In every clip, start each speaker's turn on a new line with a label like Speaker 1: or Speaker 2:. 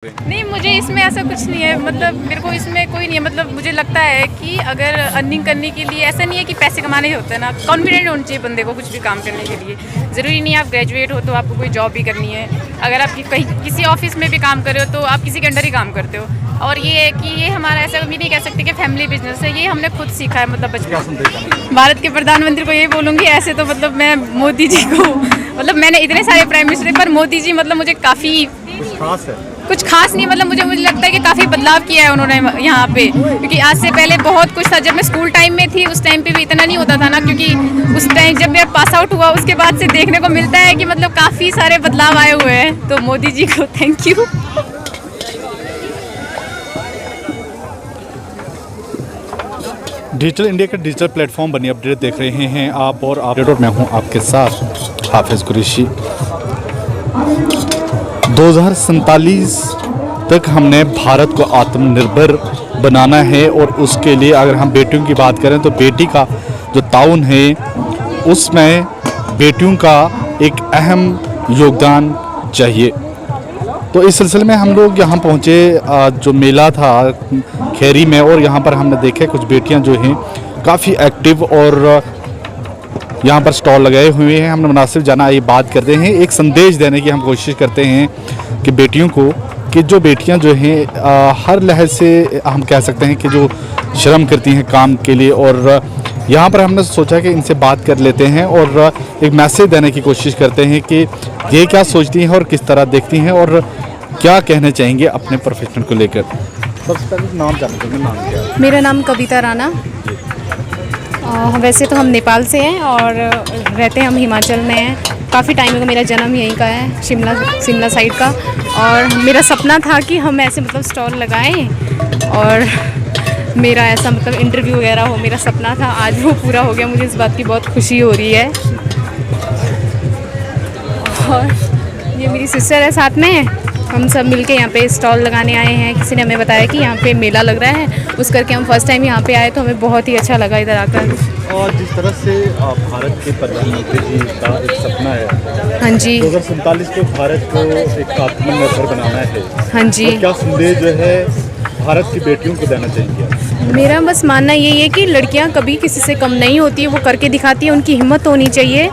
Speaker 1: नहीं, मुझे इसमें ऐसा कुछ नहीं है, मतलब मेरे को इसमें कोई नहीं है। मतलब मुझे लगता है कि अगर अर्निंग करने के लिए ऐसा नहीं है कि पैसे कमाने ही होते हैं ना, कॉन्फिडेंट होना चाहिए बंदे को कुछ भी काम करने के लिए। ज़रूरी नहीं है आप ग्रेजुएट हो तो आपको कोई जॉब भी करनी है। अगर आप कहीं किसी ऑफिस में भी काम कर रहे हो तो आप किसी के अंडर ही काम करते हो। और ये है कि ये हमारा ऐसा भी नहीं कह सकते कि फैमिली बिजनेस है, ये हमने खुद सीखा है। मतलब बचपन भारत के प्रधानमंत्री को ये बोलूँगी ऐसे तो मतलब मैं मोदी जी को, मतलब मैंने इतने सारे प्राइम मिनिस्टर पर मोदी जी मतलब मुझे काफ़ी कुछ खास नहीं, मतलब मुझे लगता है कि काफ़ी बदलाव किया है उन्होंने यहाँ पे। क्योंकि आज से पहले बहुत कुछ था, जब मैं स्कूल टाइम में थी उस टाइम पे भी इतना नहीं होता था ना, क्योंकि उस टाइम जब मैं पास आउट हुआ उसके बाद से देखने को मिलता है कि मतलब काफ़ी सारे बदलाव आए हुए हैं। तो मोदी जी को थैंक यू।
Speaker 2: डिजिटल इंडिया का डिजिटल प्लेटफॉर्म बनी अपडेट देख रहे हैं आप, और अपडेट और मैं हूं आपके साथ हाफिज़ कुरैशी। 2047 तक हमने भारत को आत्मनिर्भर बनाना है, और उसके लिए अगर हम बेटियों की बात करें तो बेटी का जो ताउन है उसमें बेटियों का एक अहम योगदान चाहिए। तो इस सिलसिले में हम लोग यहाँ पहुँचे, जो मेला था खेरी में, और यहाँ पर हमने देखे कुछ बेटियाँ जो हैं काफ़ी एक्टिव और यहाँ पर स्टॉल लगाए हुए हैं। हमने मुनासिब जाना ये बात करते हैं, एक संदेश देने की हम कोशिश करते हैं कि बेटियों को, कि जो बेटियाँ जो हैं हर लहज से हम कह सकते हैं कि जो श्रम करती हैं काम के लिए, और यहाँ पर हमने सोचा कि इनसे बात कर लेते हैं और एक मैसेज देने की कोशिश करते हैं कि ये क्या सोचती हैं और किस तरह देखती हैं और क्या कहना चाहेंगे अपने प्रोफेशन को लेकर। सबसे पहले नाम जानना चाहेंगे, नाम क्या है?
Speaker 3: मेरा नाम कविता राणा। वैसे तो हम नेपाल से हैं और रहते हैं हम हिमाचल में हैं। काफ़ी टाइम का मेरा जन्म यहीं का है, शिमला साइड का। और मेरा सपना था कि हम ऐसे मतलब स्टॉल लगाएं और मेरा ऐसा मतलब इंटरव्यू वगैरह हो, मेरा सपना था, आज वो पूरा हो गया। मुझे इस बात की बहुत खुशी हो रही है। और ये मेरी सिस्टर है साथ में, हम सब मिलके यहाँ पे स्टॉल लगाने आए हैं। किसी ने हमें बताया कि यहाँ पे मेला लग रहा है, उस करके हम फर्स्ट टाइम यहाँ पे आए तो हमें बहुत ही अच्छा लगा इधर आकर।
Speaker 2: और जिस तरह से भारत के प्रधानमंत्री जी का एक सपना है,
Speaker 3: हाँ जी,
Speaker 2: 2047 को भारत को एक आत्मनिर्भर बनाना है,
Speaker 3: हाँ जी,
Speaker 2: तो क्या संदेश जो है भारत की बेटियों को देना चाहिए?
Speaker 3: मेरा बस मानना यही है कि लड़कियाँ कभी किसी से कम नहीं होती, वो करके दिखाती है, उनकी हिम्मत होनी चाहिए।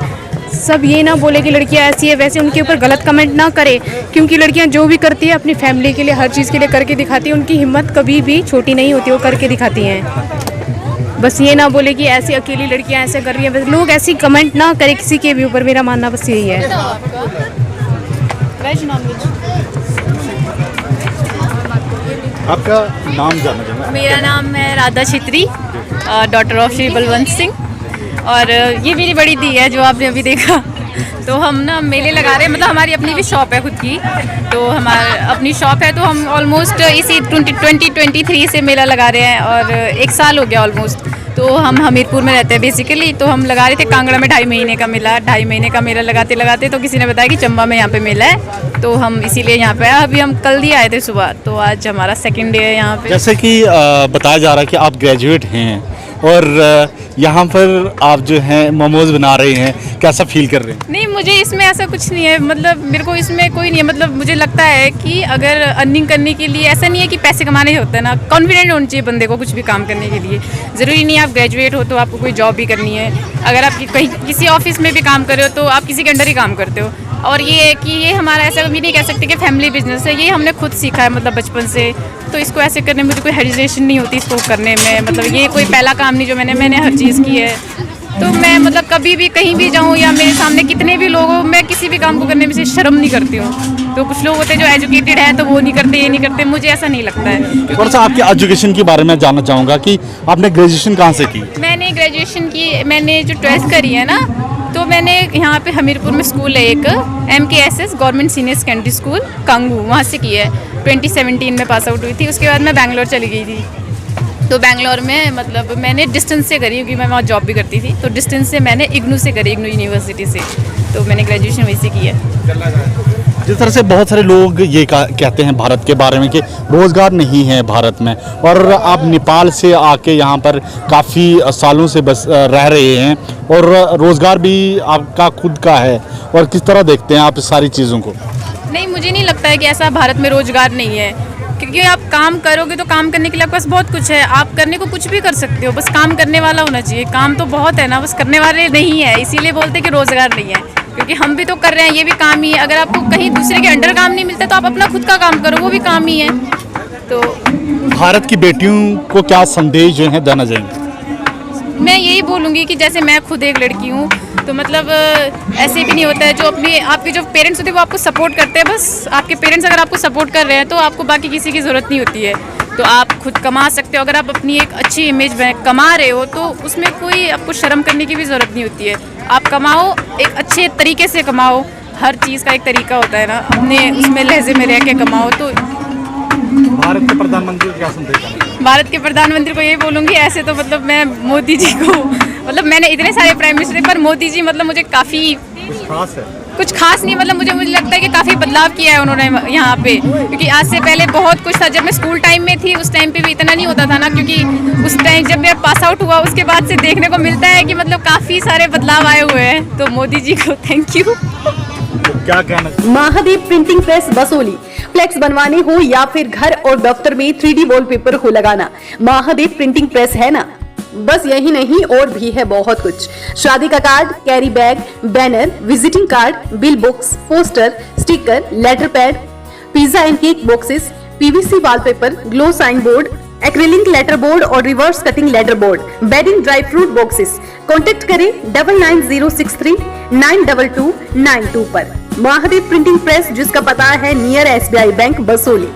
Speaker 3: सब ये ना बोले कि लड़कियां ऐसी है वैसे, उनके ऊपर गलत कमेंट ना करे, क्योंकि लड़कियां जो भी करती है अपनी फैमिली के लिए, हर चीज़ के लिए करके दिखाती है। उनकी हिम्मत कभी भी छोटी नहीं होती, वो करके दिखाती हैं। बस ये ना बोले कि ऐसी अकेली लड़कियां ऐसे कर रही हैं, बस लोग ऐसी कमेंट ना करे किसी के भी ऊपर। मेरा मानना बस यही है।
Speaker 2: आपका नाम जानना चाहूँगा।
Speaker 1: मेरा नाम है राधा छित्री, डॉटर ऑफ श्री बलवंत सिंह। और ये मेरी बड़ी दी है जो आपने अभी देखा। तो हम ना मेले लगा रहे हैं, मतलब हमारी अपनी भी शॉप है खुद की, तो हमारी अपनी शॉप है। तो हम ऑलमोस्ट इसी 2023 से मेला लगा रहे हैं और 1 साल हो गया ऑलमोस्ट। तो हम हमीरपुर में रहते हैं बेसिकली, तो हम लगा रहे थे कांगड़ा में 2.5 महीने का मेला। 2.5 महीने का मेला लगाते लगाते तो किसी ने बताया कि चंबा में यहाँ पे मेला है, तो हम इसीलिए यहाँ पे आए। अभी हम कल ही आए थे सुबह, तो आज हमारा सेकंड डे है यहाँ पे।
Speaker 2: जैसे कि बताया जा रहा है कि आप ग्रेजुएट हैं और यहाँ पर आप जो हैं मोमोज बना रहे हैं, कैसा फील कर रहे हैं?
Speaker 1: नहीं, मुझे इसमें ऐसा कुछ नहीं है, मतलब मेरे को इसमें कोई नहीं है। मतलब मुझे लगता है कि अगर अर्निंग करने के लिए ऐसा नहीं है कि पैसे कमाने ही होते हैं ना, कॉन्फिडेंट होना चाहिए बंदे को कुछ भी काम करने के लिए। ज़रूरी नहीं है आप ग्रेजुएट हो तो आपको कोई जॉब भी करनी है। अगर आप कहीं किसी ऑफिस में भी काम कर रहे हो तो आप किसी के अंडर ही काम करते हो। और ये है कि ये हमारा ऐसा भी नहीं कह सकते कि फैमिली बिजनेस है, ये हमने खुद सीखा है मतलब बचपन से। तो इसको ऐसे करने में मुझे कोई हेजिटेशन नहीं होती इसको करने में। मतलब ये कोई पहला काम नहीं जो मैंने हर चीज़ की है। तो मैं मतलब कभी भी कहीं भी जाऊँ या मेरे सामने कितने भी लोग हो, मैं किसी भी काम को करने में से शर्म नहीं करती हूँ। तो कुछ लोग होते हैं जो एजुकेटेड हैं तो वो नहीं करते, ये नहीं करते, मुझे ऐसा नहीं लगता है।
Speaker 2: थोड़ा सा आपके एजुकेशन के बारे में जानना चाहूँगा कि आपने ग्रेजुएशन कहाँ से की?
Speaker 1: मैंने ग्रेजुएशन की, मैंने जो 12th करी है ना, तो मैंने यहाँ पे हमीरपुर में स्कूल है एक, MKSS government senior secondary school Kangu, वहाँ से की है। 2017 में पास आउट हुई थी। उसके बाद मैं बैंगलोर चली गई थी। तो बैंगलोर में मतलब मैंने डिस्टेंस से करी, क्योंकि मैं वहाँ जॉब भी करती थी। तो डिस्टेंस से मैंने इग्नू से करी, इग्नू यूनिवर्सिटी से। तो मैंने ग्रेजुएशन वहीं से की है।
Speaker 2: जिस तरह से बहुत सारे लोग ये कहते हैं भारत के बारे में कि रोज़गार नहीं है भारत में, और आप नेपाल से आके यहाँ पर काफ़ी सालों से बस रह रहे हैं और रोज़गार भी आपका खुद का है, और किस तरह देखते हैं आप इस सारी चीज़ों को?
Speaker 1: नहीं, मुझे नहीं लगता है कि ऐसा भारत में रोजगार नहीं है, क्योंकि आप काम करोगे तो काम करने के लिए आपके पास बहुत कुछ है, आप करने को कुछ भी कर सकते हो, बस काम करने वाला होना चाहिए। काम तो बहुत है ना, बस करने वाले नहीं है, इसीलिए बोलते हैं कि रोजगार नहीं है, क्योंकि हम भी तो कर रहे हैं, ये भी काम ही है। अगर आपको कहीं दूसरे के अंडर काम नहीं मिलता तो आप अपना खुद का काम करो, वो भी काम ही है। तो
Speaker 2: भारत की बेटियों को क्या संदेश जो है देना चाहेंगे?
Speaker 1: मैं यही बोलूँगी कि जैसे मैं खुद एक लड़की हूँ, तो मतलब ऐसे भी नहीं होता है, जो अपने आपके जो पेरेंट्स होते हैं वो आपको सपोर्ट करते हैं, बस आपके पेरेंट्स अगर आपको सपोर्ट कर रहे हैं तो आपको बाकी किसी की ज़रूरत नहीं होती है। तो आप खुद कमा सकते हो, अगर आप अपनी एक अच्छी इमेज में कमा रहे हो तो उसमें कोई आपको शर्म करने की भी ज़रूरत नहीं होती है। आप कमाओ, एक अच्छे तरीके से कमाओ, हर चीज़ का एक तरीका होता है ना, अपने उसमें लहजे में रह के कमाओ। तो
Speaker 2: भारत के प्रधानमंत्री को क्या संदेश देना?
Speaker 1: भारत के प्रधानमंत्री को यही बोलूँगी, ऐसे तो मतलब मैं मोदी जी को, मतलब मैंने इतने सारे प्राइम मिनिस्टर, पर मोदी जी मतलब मुझे काफ़ी
Speaker 2: कुछ खास है?
Speaker 1: कुछ खास नहीं, मतलब मुझे लगता है कि काफ़ी बदलाव किया है उन्होंने यहाँ पे, क्योंकि आज से पहले बहुत कुछ था। जब मैं स्कूल टाइम में थी उस टाइम पे भी इतना नहीं होता था ना, क्योंकि उस टाइम जब मैं पास आउट हुआ उसके बाद से देखने को मिलता है कि मतलब काफ़ी सारे बदलाव आए हुए हैं। तो मोदी जी को थैंक यू।
Speaker 2: क्या कहना?
Speaker 4: Mahadev printing press Basohli. Flex बनवाने हो या फिर घर और दफ्तर में 3D वॉलपेपर हो लगाना, महादेव प्रिंटिंग प्रेस है ना। बस यही नहीं, और भी है बहुत कुछ। शादी का card, carry bag, banner, visiting card, bill books, poster, sticker, letter pad, pizza and cake boxes, PVC wallpaper, glow sign board, acrylic letter board और reverse cutting letter board, wedding dry fruit boxes. Contact करें 9906392292 पर। Mahadev printing press, जिसका पता है near SBI bank Basoli.